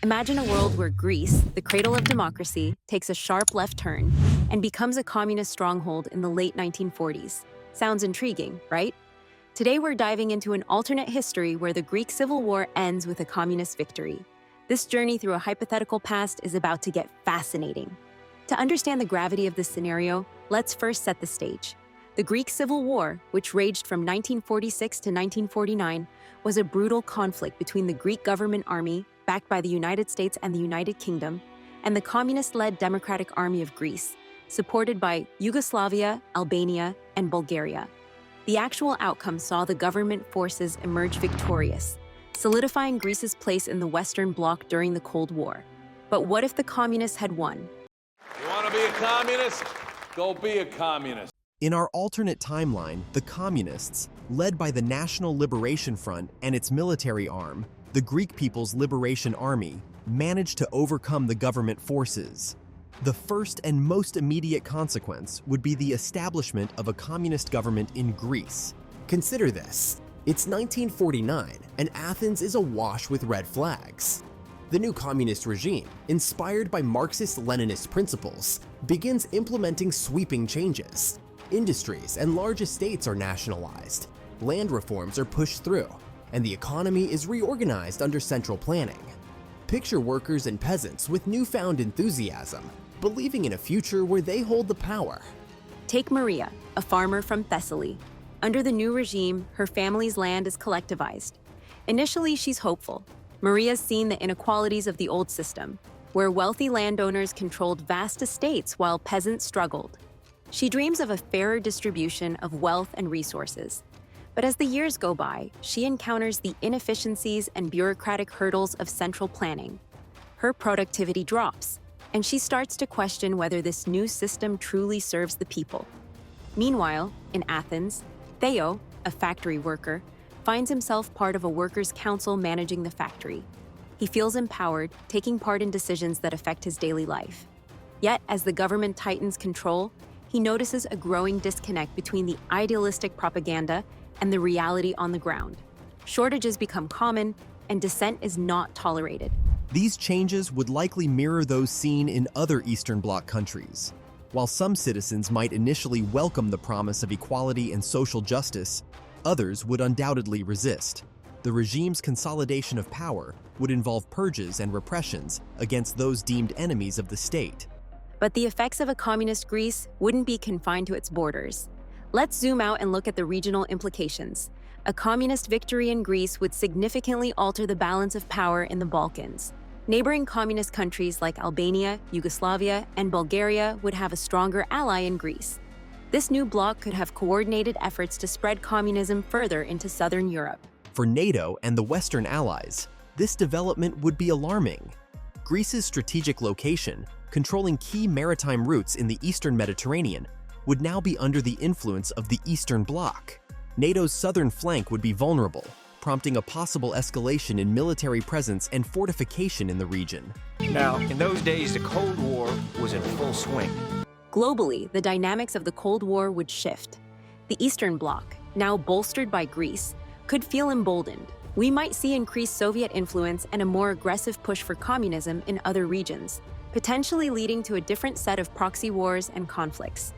Imagine a world where Greece, the cradle of democracy, takes a sharp left turn and becomes a communist stronghold in the late 1940s. Sounds intriguing, right? Today we're diving into an alternate history where the Greek Civil War ends with a communist victory. This journey through a hypothetical past is about to get fascinating. To understand the gravity of this scenario, let's first set the stage. The Greek Civil War, which raged from 1946 to 1949, was a brutal conflict between the Greek government army, backed by the United States and the United Kingdom, and the communist-led Democratic Army of Greece, supported by Yugoslavia, Albania, and Bulgaria. The actual outcome saw the government forces emerge victorious, solidifying Greece's place in the Western Bloc during the Cold War. But what if the communists had won? You want to be a communist? Go be a communist. In our alternate timeline, the communists, led by the National Liberation Front and its military arm, the Greek People's Liberation Army, managed to overcome the government forces. The first and most immediate consequence would be the establishment of a communist government in Greece. Consider this. It's 1949, and Athens is awash with red flags. The new communist regime, inspired by Marxist-Leninist principles, begins implementing sweeping changes. Industries and large estates are nationalized, land reforms are pushed through, and the economy is reorganized under central planning. Picture workers and peasants with newfound enthusiasm, believing in a future where they hold the power. Take Maria, a farmer from Thessaly. Under the new regime, her family's land is collectivized. Initially, she's hopeful. Maria's seen the inequalities of the old system, where wealthy landowners controlled vast estates while peasants struggled. She dreams of a fairer distribution of wealth and resources. But as the years go by, she encounters the inefficiencies and bureaucratic hurdles of central planning. Her productivity drops, and she starts to question whether this new system truly serves the people. Meanwhile, in Athens, Theo, a factory worker, finds himself part of a workers' council managing the factory. He feels empowered, taking part in decisions that affect his daily life. Yet, as the government tightens control, he notices a growing disconnect between the idealistic propaganda and the reality on the ground. Shortages become common, and dissent is not tolerated. These changes would likely mirror those seen in other Eastern Bloc countries. While some citizens might initially welcome the promise of equality and social justice, others would undoubtedly resist. The regime's consolidation of power would involve purges and repressions against those deemed enemies of the state. But the effects of a communist Greece wouldn't be confined to its borders. Let's zoom out and look at the regional implications. A communist victory in Greece would significantly alter the balance of power in the Balkans. Neighboring communist countries like Albania, Yugoslavia, and Bulgaria would have a stronger ally in Greece. This new bloc could have coordinated efforts to spread communism further into southern Europe. For NATO and the Western allies, this development would be alarming. Greece's strategic location, controlling key maritime routes in the Eastern Mediterranean, would now be under the influence of the Eastern Bloc. NATO's southern flank would be vulnerable, prompting a possible escalation in military presence and fortification in the region. Now, in those days, the Cold War was in full swing. Globally, the dynamics of the Cold War would shift. The Eastern Bloc, now bolstered by Greece, could feel emboldened. We might see increased Soviet influence and a more aggressive push for communism in other regions, potentially leading to a different set of proxy wars and conflicts.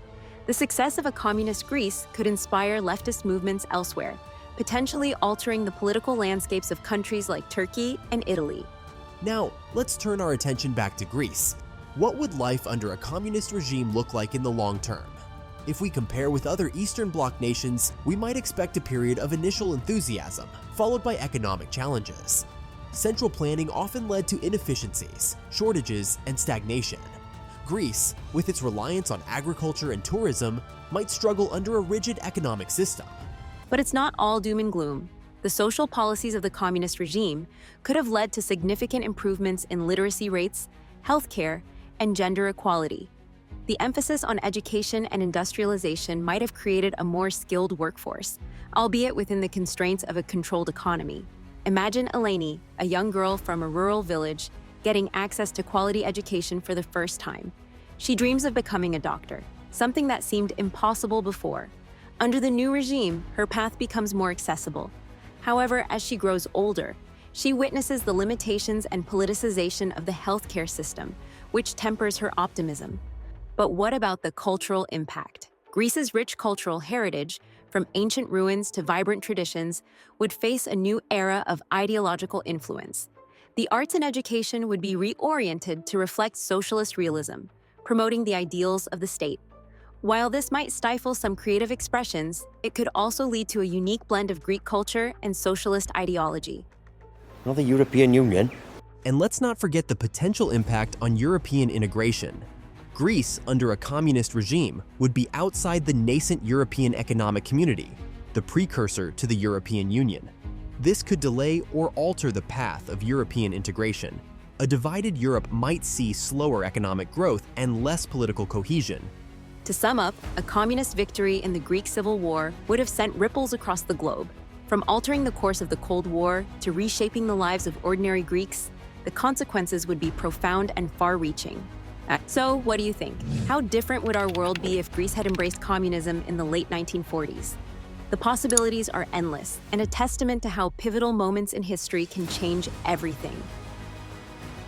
The success of a communist Greece could inspire leftist movements elsewhere, potentially altering the political landscapes of countries like Turkey and Italy. Now, let's turn our attention back to Greece. What would life under a communist regime look like in the long term? If we compare with other Eastern Bloc nations, we might expect a period of initial enthusiasm, followed by economic challenges. Central planning often led to inefficiencies, shortages, and stagnation. Greece, with its reliance on agriculture and tourism, might struggle under a rigid economic system. But it's not all doom and gloom. The social policies of the communist regime could have led to significant improvements in literacy rates, healthcare, and gender equality. The emphasis on education and industrialization might have created a more skilled workforce, albeit within the constraints of a controlled economy. Imagine Eleni, a young girl from a rural village, getting access to quality education for the first time. She dreams of becoming a doctor, something that seemed impossible before. Under the new regime, her path becomes more accessible. However, as she grows older, She witnesses the limitations and politicization of the healthcare system, which tempers her optimism. But what about the cultural impact? Greece's rich cultural heritage, from ancient ruins to vibrant traditions, would face a new era of ideological influence. The arts and education would be reoriented to reflect socialist realism, promoting the ideals of the state. While this might stifle some creative expressions, it could also lead to a unique blend of Greek culture and socialist ideology. Not the European Union. And let's not forget the potential impact on European integration. Greece, under a communist regime, would be outside the nascent European Economic Community, the precursor to the European Union. This could delay or alter the path of European integration. A divided Europe might see slower economic growth and less political cohesion. To sum up, a communist victory in the Greek Civil War would have sent ripples across the globe. From altering the course of the Cold War to reshaping the lives of ordinary Greeks, the consequences would be profound and far-reaching. So, what do you think? How different would our world be if Greece had embraced communism in the late 1940s? The possibilities are endless, and a testament to how pivotal moments in history can change everything.